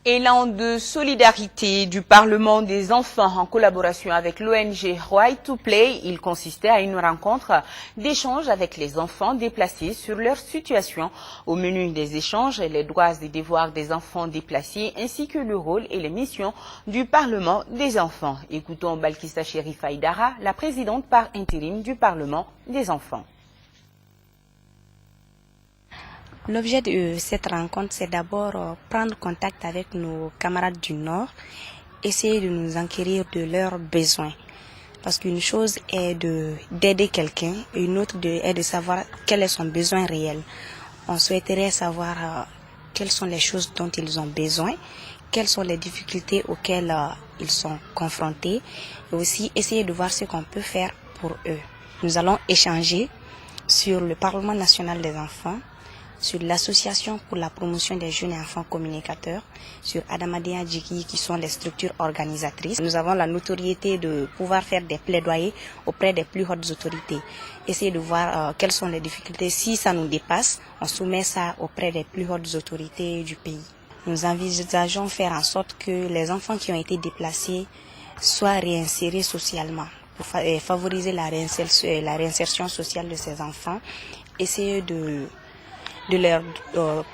Élan de solidarité du Parlement des enfants en collaboration avec l'ONG Right to Play, il consistait à une rencontre d'échange avec les enfants déplacés sur leur situation. Au menu des échanges, les droits et devoirs des enfants déplacés ainsi que le rôle et les missions du Parlement des enfants. Écoutons Balkissa Cherifa Aïdara, la présidente par intérim du Parlement des enfants. L'objet de cette rencontre, c'est d'abord prendre contact avec nos camarades du Nord, essayer de nous enquérir de leurs besoins. Parce qu'une chose est d'aider quelqu'un, et une autre est de savoir quel est son besoin réel. On souhaiterait savoir quelles sont les choses dont ils ont besoin, quelles sont les difficultés auxquelles ils sont confrontés, et aussi essayer de voir ce qu'on peut faire pour eux. Nous allons échanger sur le Parlement national des enfants, sur l'association pour la promotion des jeunes et enfants communicateurs, sur Adamadea Djiki qui sont les structures organisatrices. Nous avons la notoriété de pouvoir faire des plaidoyers auprès des plus hautes autorités. Essayer de voir quelles sont les difficultés. Si ça nous dépasse, on soumet ça auprès des plus hautes autorités du pays. Nous envisageons faire en sorte que les enfants qui ont été déplacés soient réinsérés socialement pour favoriser la réinsertion sociale de ces enfants. Essayer de leur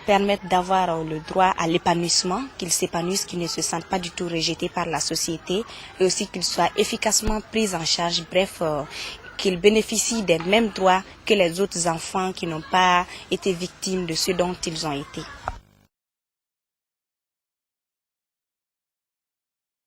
permettre d'avoir le droit à l'épanouissement, qu'ils s'épanouissent, qu'ils ne se sentent pas du tout rejetés par la société et aussi qu'ils soient efficacement pris en charge, bref, qu'ils bénéficient des mêmes droits que les autres enfants qui n'ont pas été victimes de ce dont ils ont été.